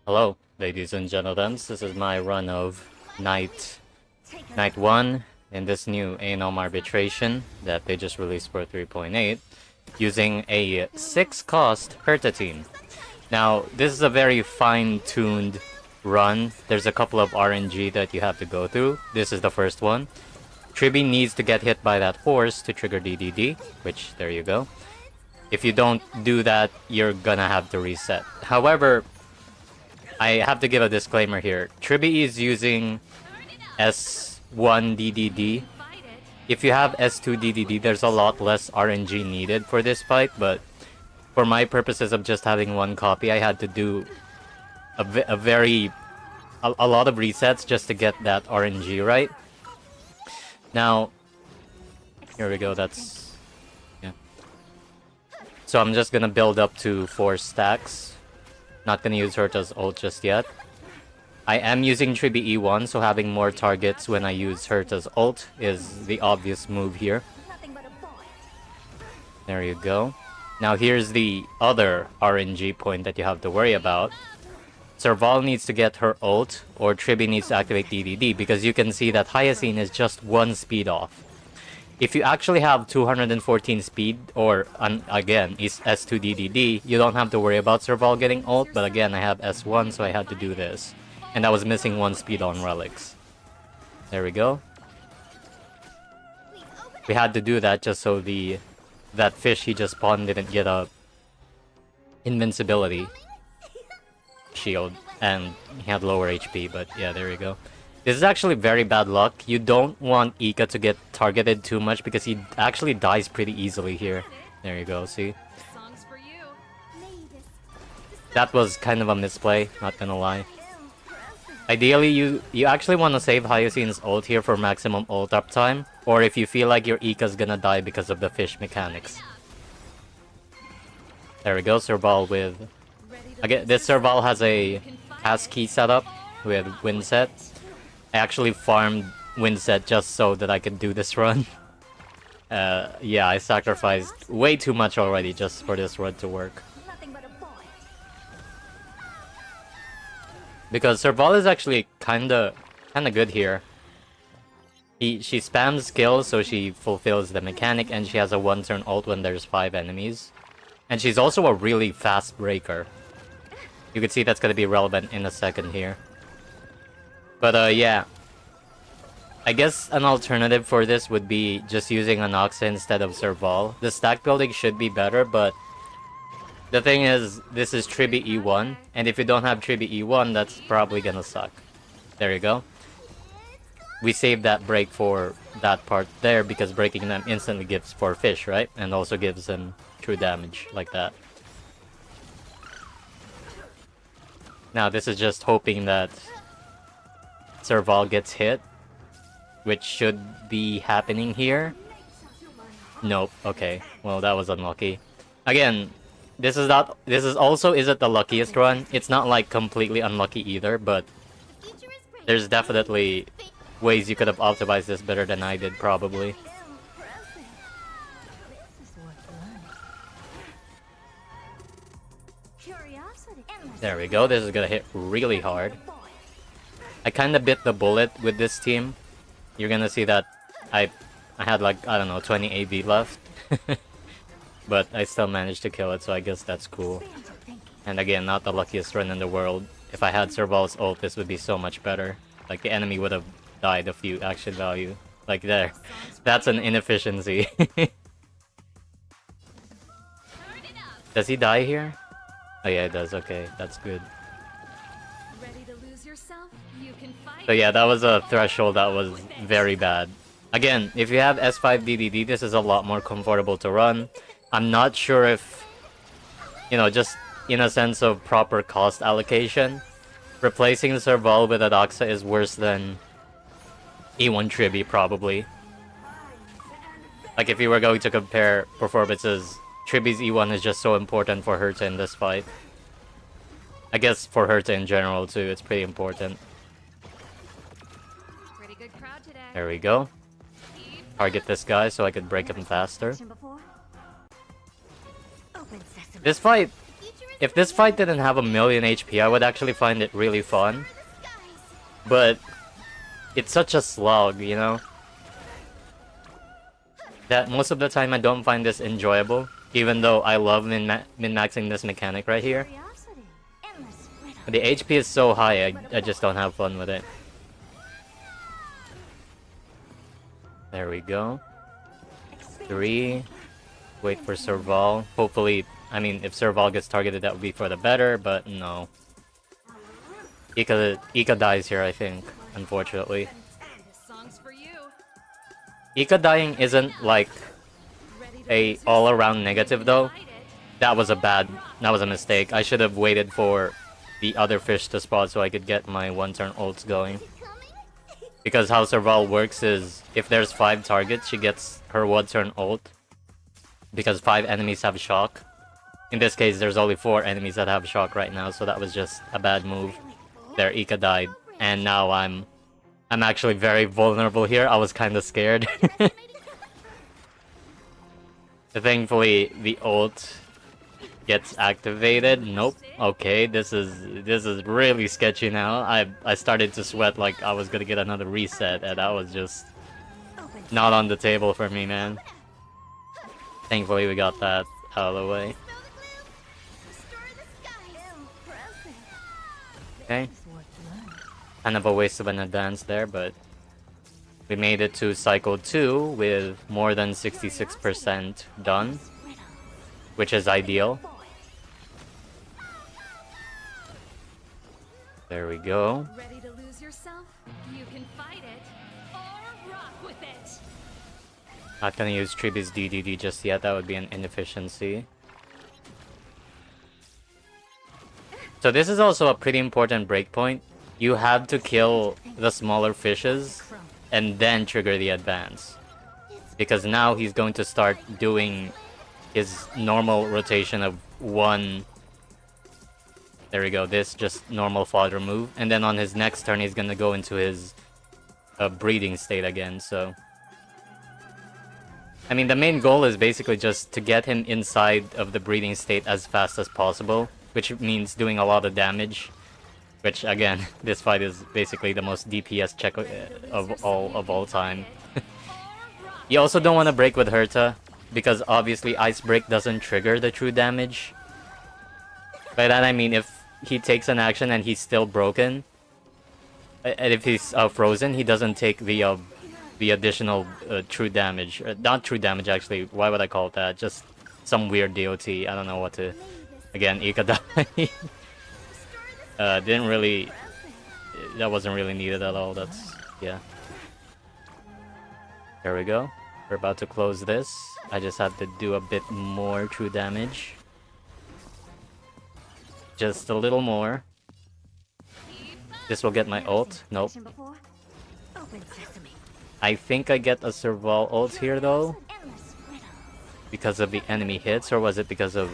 Hello, ladies and gentlemen. This is my run of Night 1 in this new Anom Arbitration that they just released for 3.8 using a 6-cost Herta team. Now, this is a very fine-tuned run. There's a couple of RNG that you have to go through. This is the first one. Tribbie needs to get hit by that horse to trigger DDD, which, there you go. If you don't do that, you're gonna have to reset. However, I have to give a disclaimer here. Tribbie is using S1 DDD. If you have S2 DDD, there's a lot less RNG needed for this fight, but for my purposes of just having one copy, I had to do a lot of resets just to get that RNG right. Now, here we go, that's... yeah. So I'm just gonna build up to 4 stacks. Not gonna use Herta's ult just yet. I am using Tribbie E1, so having more targets when I use Herta's ult is the obvious move here. There you go. Now here's the other RNG point that you have to worry about. Serval needs to get her ult, or Tribbie needs to activate DDD, because you can see that Hyacine is just 1 speed off. If you actually have 214 speed, or again, is S2 DDD, you don't have to worry about Serval getting ult, but again, I have S1, so I had to do this. And I was missing 1 speed on relics. There we go. We had to do that just so that fish he just spawned didn't get a invincibility shield, and he had lower HP, but yeah, there you go. This is actually very bad luck. You don't want Ika to get targeted too much because he actually dies pretty easily here. There you go, see? That was kind of a misplay, not gonna lie. Ideally, you actually want to save Hyacine's ult here for maximum ult uptime, or if you feel like your Ika's gonna die because of the fish mechanics. There we go, Serval with... again, this Serval has a Passkey setup with Windset. I actually farmed Windset just so that I could do this run. Yeah, I sacrificed way too much already just for this run to work. Because Serval is actually kinda good here. She spams skills, so she fulfills the mechanic, and she has a 1-turn ult when there's 5 enemies. And she's also a really fast breaker. You can see that's gonna be relevant in a second here. But yeah. I guess an alternative for this would be just using Anoxa instead of Serval. The stack building should be better, but the thing is, this is Tribbie E1, and if you don't have Tribbie E1, that's probably gonna suck. There you go. We saved that break for that part there because breaking them instantly gives 4 fish, right? And also gives them true damage like that. Now this is just hoping that Serval gets hit, which should be happening here. Nope, okay. Well, that was unlucky. Again, this also isn't the luckiest run. It's not like completely unlucky either, but there's definitely ways you could have optimized this better than I did, probably. There we go, this is gonna hit really hard. I kinda bit the bullet with this team. You're gonna see that I had like, I don't know, 20 AV left. But I still managed to kill it, so I guess that's cool. And again, not the luckiest run in the world. If I had Serval's ult, this would be so much better. Like, the enemy would have died a few action value. Like there. That's an inefficiency. Does he die here? Oh yeah, it does. Okay, that's good. So yeah, that was a threshold that was very bad. Again, if you have S5 DDD, this is a lot more comfortable to run. I'm not sure if, you know, just in a sense of proper cost allocation, replacing Serval with Anoxa is worse than E1 Tribbie, probably. Like, if you were going to compare performances, Tribbie's E1 is just so important for Herta in this fight. I guess for Herta in general, too, it's pretty important. There we go. Target this guy so I could break him faster. This fight if this fight didn't have a million HP, I would actually find it really fun. But it's such a slog, you know? That most of the time I don't find this enjoyable, even though I love min-maxing this mechanic right here. The HP is so high, I just don't have fun with it. There we go. 3. Wait for Serval. Hopefully, I mean, if Serval gets targeted, that would be for the better, but no. Ika dies here, I think, unfortunately. Ika dying isn't like a all-around negative though. That was a mistake. I should have waited for the other fish to spawn so I could get my one-turn ults going. Because how Serval works is, if there's 5 targets, she gets her one-turn ult. Because 5 enemies have shock. In this case, there's only 4 enemies that have shock right now, so that was just a bad move. There, Ika died. And now I'm actually very vulnerable here. I was kind of scared. Thankfully, the ult gets activated. Nope. Okay, this is really sketchy now. I started to sweat like I was gonna get another reset, and that was just not on the table for me, man. Thankfully, we got that out of the way. Okay. Kind of a waste of an advance there, but we made it to cycle 2 with more than 66% done, which is ideal. There we go. Ready to lose yourself? You can fight it or rock with it. Not gonna use Tribbie's DDD just yet, that would be an inefficiency. So this is also a pretty important breakpoint. You have to kill the smaller fishes and then trigger the advance. Because now he's going to start doing his normal rotation of 1. There we go, this just normal fodder move. And then on his next turn he's gonna go into his breeding state again, so... I mean, the main goal is basically just to get him inside of the breeding state as fast as possible, which means doing a lot of damage. Which, again, this fight is basically the most DPS check of all time. You also don't want to break with Herta, because obviously Ice Break doesn't trigger the true damage. By that I mean, if he takes an action and he's still broken, and if he's frozen, he doesn't take the additional true damage. Not true damage, actually. Why would I call it that? Just some weird DOT. I don't know what to... Again, Ika died. Didn't really... That wasn't really needed at all. That's... Yeah. There we go. We're about to close this. I just have to do a bit more true damage. Just a little more. This will get my ult. Nope. I think I get a Serval ult here though. Because of the enemy hits, or was it because of...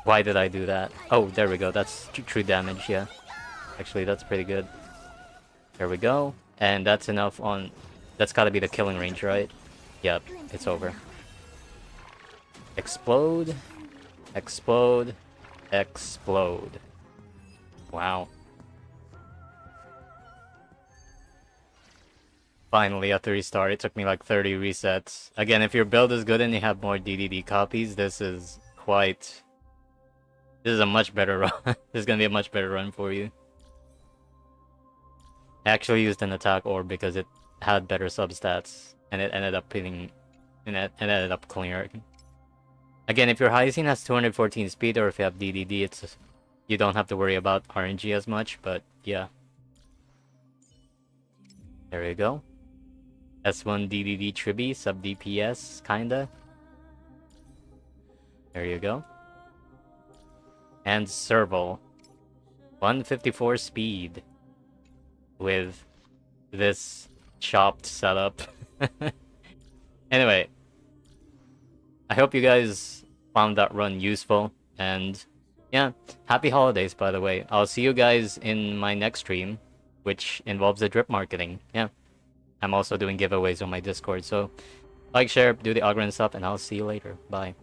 Why did I do that? Oh, there we go. That's true damage, yeah. Actually, that's pretty good. There we go. And that's enough on... That's gotta be the killing range, right? Yep, it's over. Explode. Explode. Explode. Wow. Finally a 3-star. It took me like 30 resets. Again, if your build is good and you have more DDD copies, this is quite... This is a much better run. This is gonna be a much better run for you. I actually used an attack orb because it had better substats, and it ended up hitting, and it ended up clearing. Again, if your Hyacine has 214 speed, or if you have DDD, it's you don't have to worry about RNG as much. But yeah, there you go. S1 DDD Tribbie sub DPS kinda. There you go. And Serval, 154 speed with this chopped setup. Anyway, I hope you guys found that run useful, and yeah, happy holidays, by the way. I'll see you guys in my next stream, which involves the drip marketing. Yeah, I'm also doing giveaways on my Discord, so Like, share, do the augment stuff, and I'll see you later. Bye.